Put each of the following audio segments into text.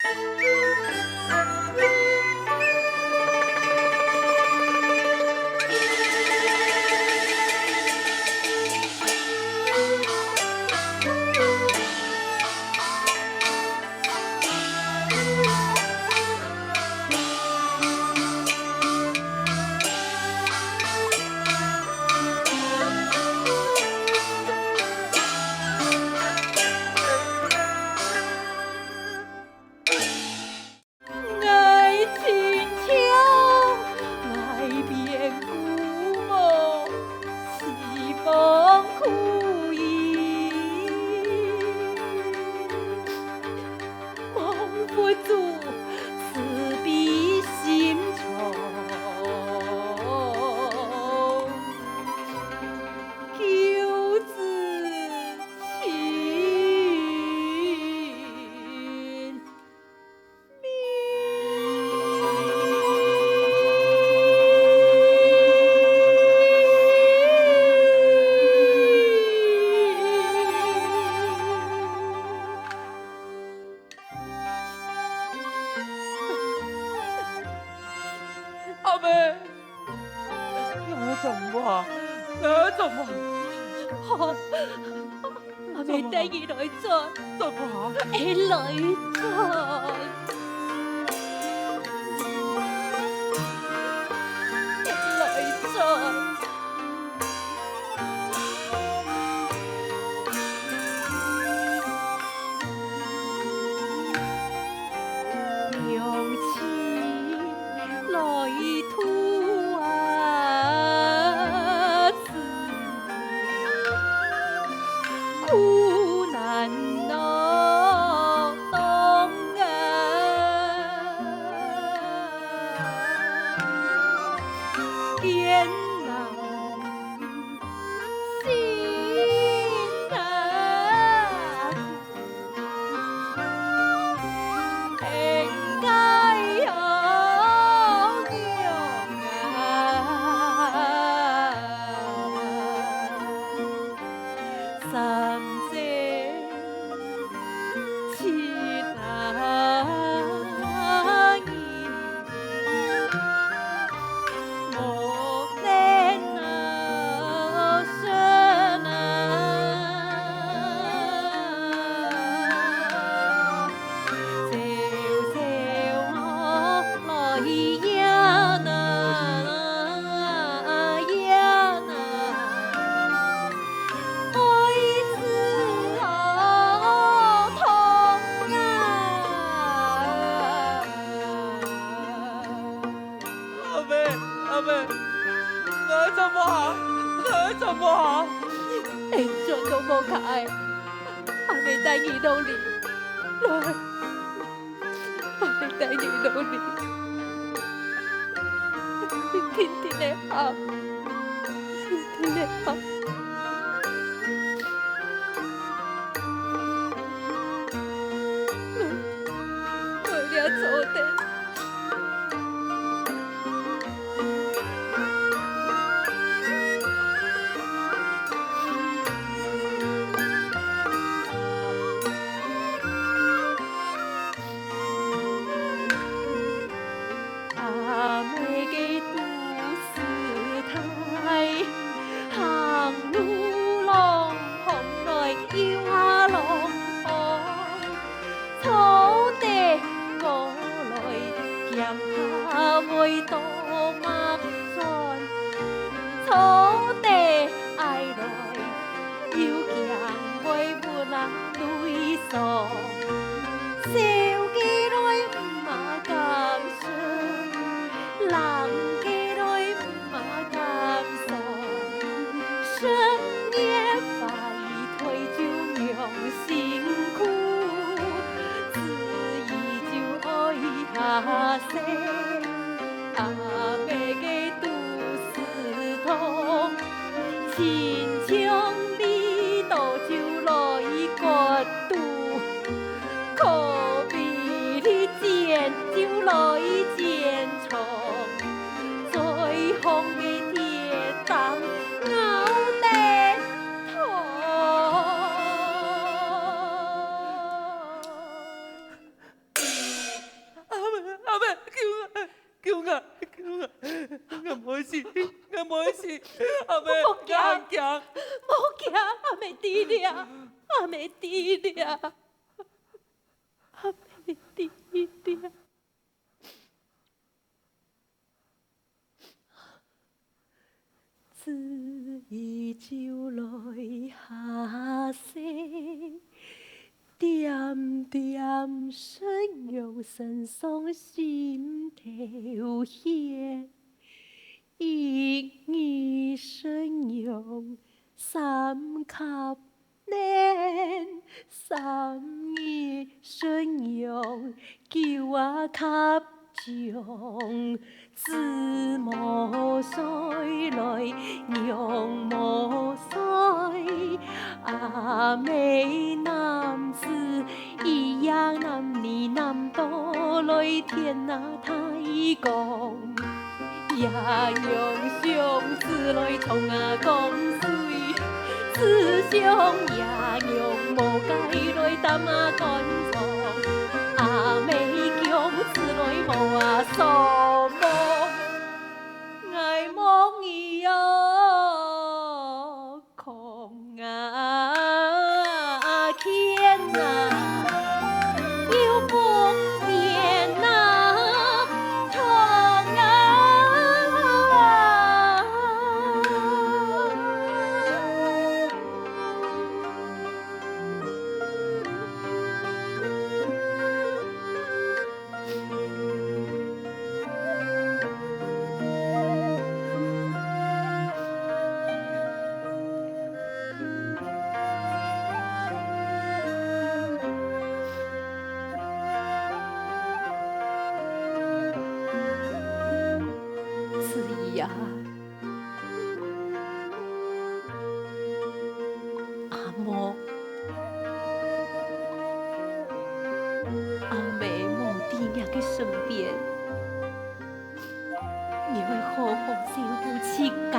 阿妹，我怎么？我怎么？好，阿妹带你来转，怎么？来转，来转。用情来吐啊，苦难当啊，艰难辛难苦，应该有用啊，三世七大义，莫念那生啊。小小来呀呐呀呐，爱是痛啊！阿妹，阿妹，我怎么？我怎么？连转都无开，阿妹带你努力，来，阿妹带你努力，天天的好，天天的好。我俩做的。阿妹嘅都市太，行路浪红来摇下浪河，草地我来咸下会多马酸，草地爱来要咸会不能对索。笑起来唔嘛咁酸，人起来唔嘛咁傻。深夜快退就用辛苦，自意就爱下世。阿妹嘅都市痛，亲像你倒就来决赌。可比你剪就来剪床，最红的铁当熬得痛。事，我冇事，阿妹，我惊我惊，无惊，阿妹滴了，阿妹滴了，阿妹滴了。自伊酒来下世，点点神阳身上心头现，一二神阳三甲年，三二神阳九啊甲将。子无衰来娘无衰，阿妹男子一样男儿男多来天啊太公，也用相子来冲啊江水，子相也用无解来担啊干草，阿妹强子来无啊扫毛。爱梦伊哟，空啊天啊，又不眠啊，痛呀，阿嬷，阿妹无伫俺嘅身边，你会好好照顾自家。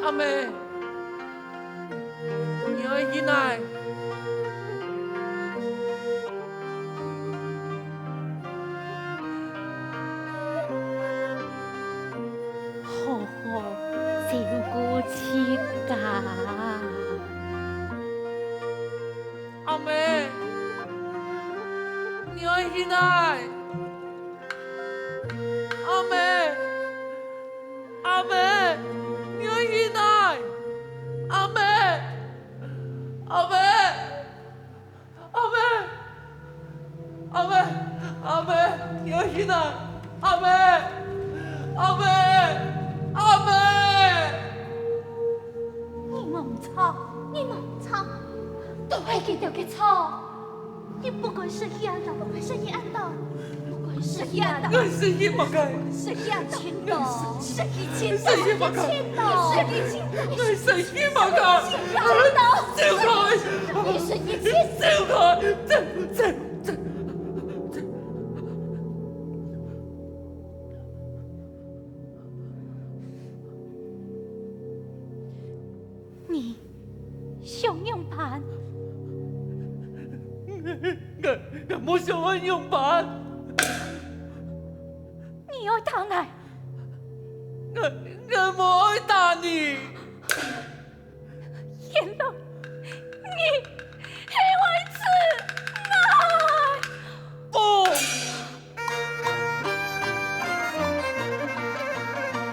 阿妹，你爱去哪？好好照顾自家。阿妹，你爱去哪？阿妹，阿妹，你爱去哪？阿妹，阿妹，阿妹，阿妹，阿妹，你爱去哪？阿妹，阿妹，阿妹。你莫吵，你莫吵，都会记得嘅吵。你不管是遐的，不管是遐的，不管是遐的，我是一百个，是遐的，是一千是一百个，是一千我是一百个，走开，你是一千，走开，走。你想用盘，我冇想要用板，你要疼爱，我冇爱打你。天哪，你还会吃爱？不，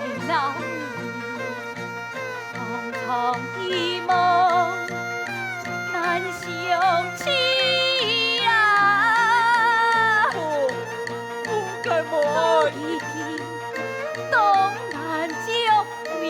为了你，堂堂一梦难相弃呀！不该冇爱。已经东南角你。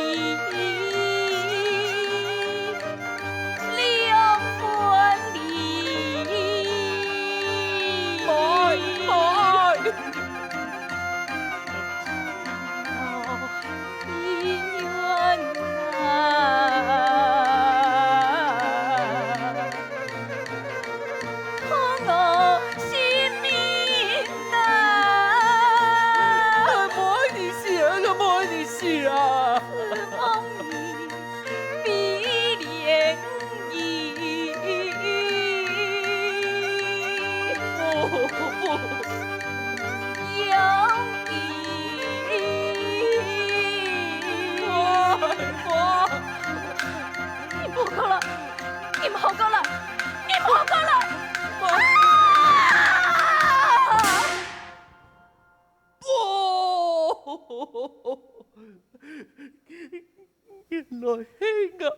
原來係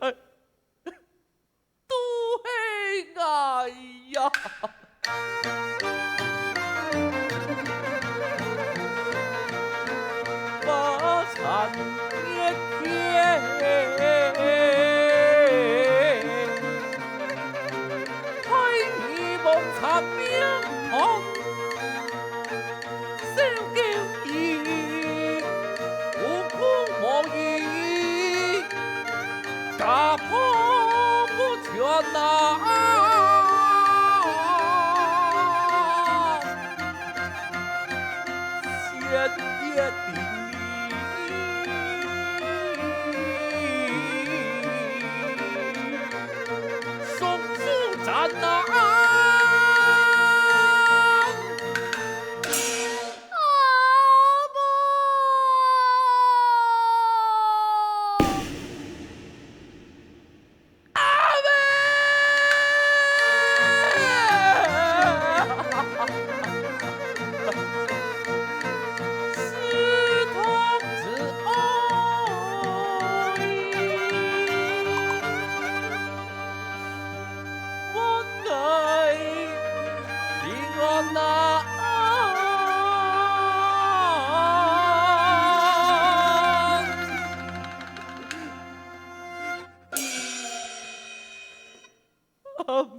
愛，都係愛呀！我曾一天，開一夢長面紅，小叫意，無苦無義，家破不全啊！先別定松樹站啊！阿妹，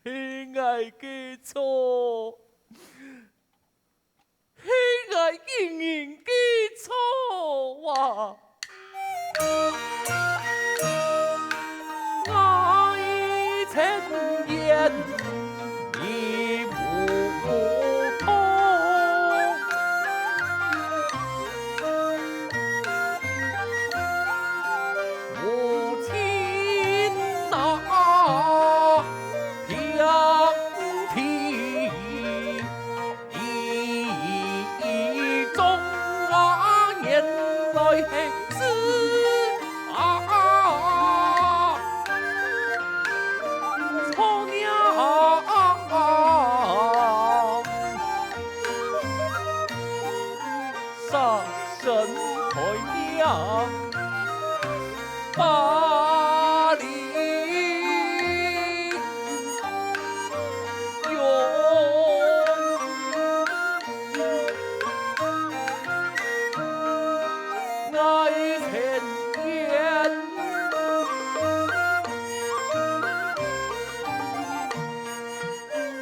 係愛嘅錯，係愛經營嘅錯啊！愛情言已無通。杀神台呀，巴黎爱千年，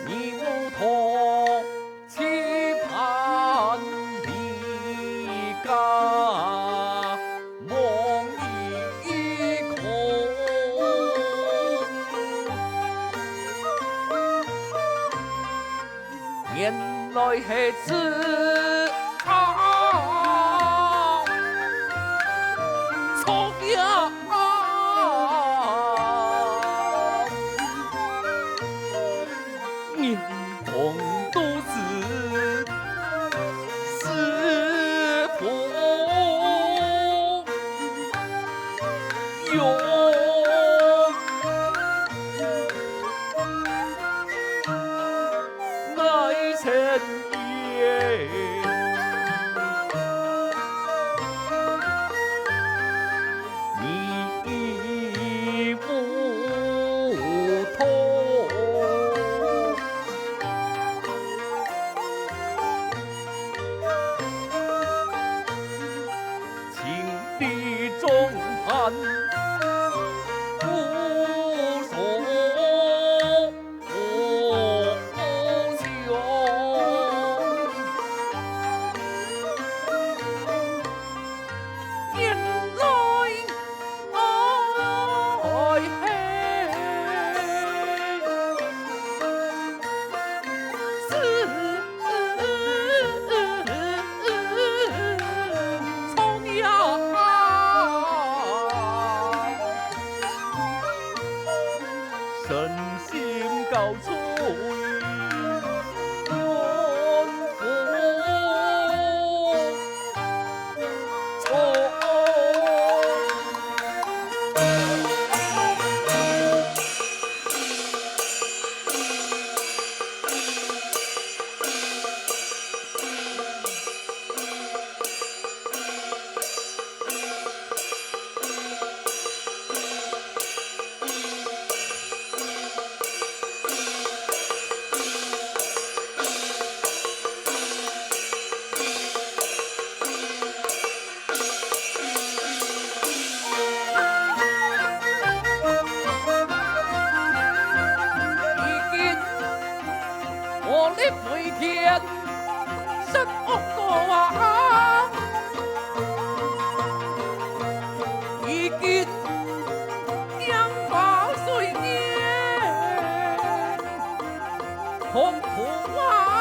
你无同期盼离家，梦已空。原来係自错呀！年逢都是师傅有爱千年。你不同，情敌中盼无所求，我力回天，身恶过啊！已经将八岁年，空土啊！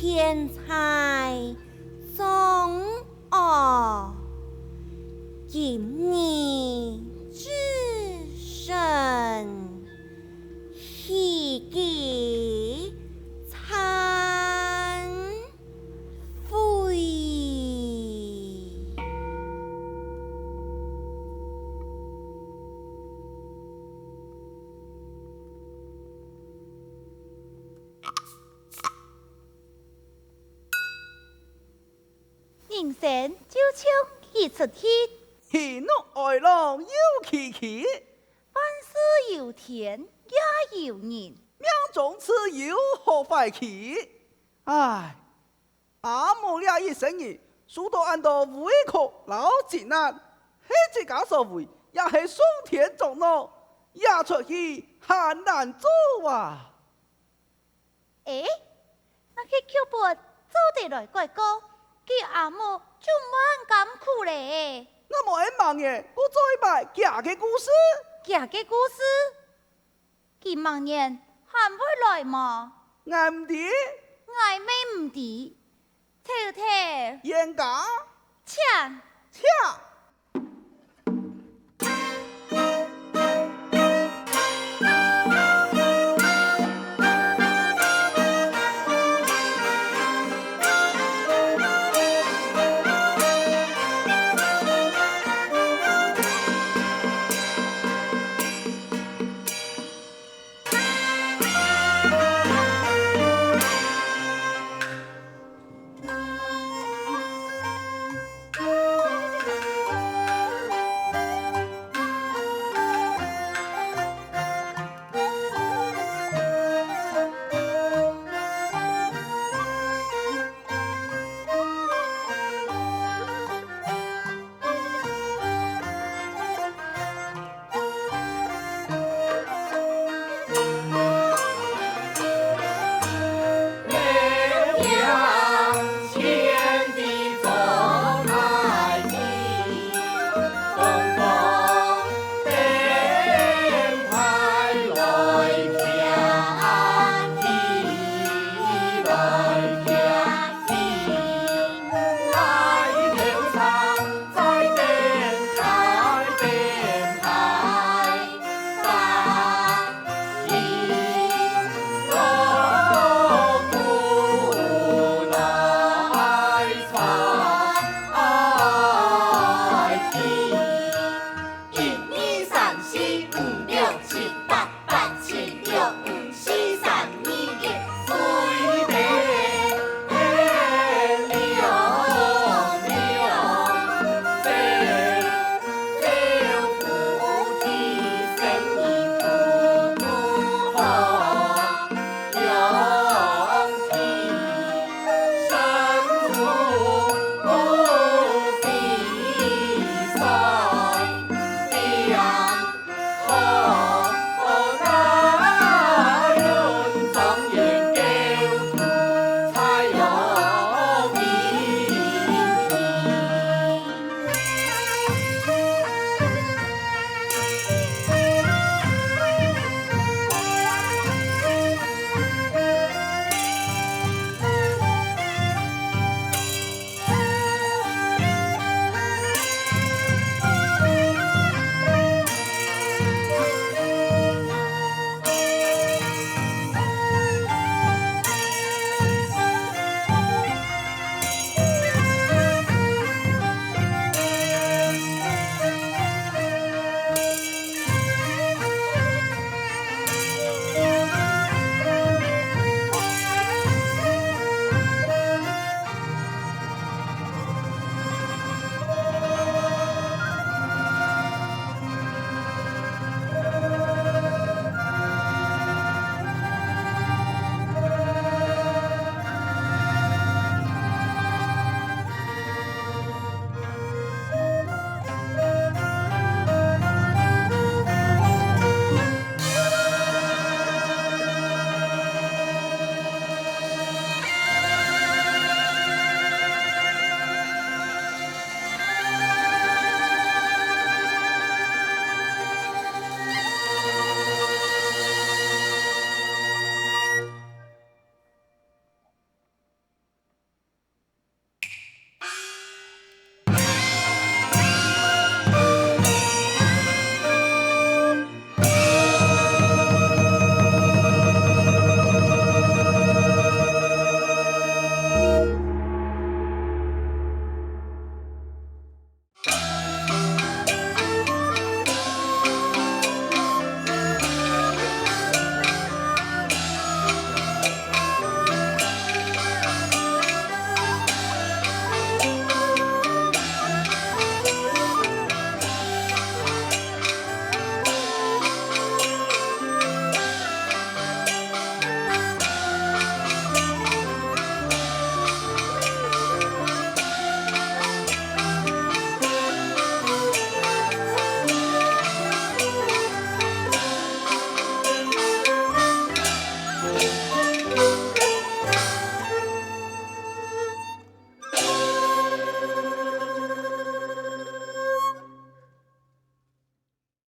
天才总哦，今年之神，喜极参会。人生就像一出戏，喜怒哀乐有其起，万事有天也有人。命中自有何坏气？唉，阿母俩一生日，许多按到胃口老艰难，黑这家所为，也是上天作怒，也出去很难做啊！诶，那去曲本做得来怪歌，叫阿母就满甘苦嘞。那么俺忙嘢，我做一摆假嘅故事。假嘅故事，佢明年还会来吗？俺唔知，爱妹唔知，偷偷严家抢。恰。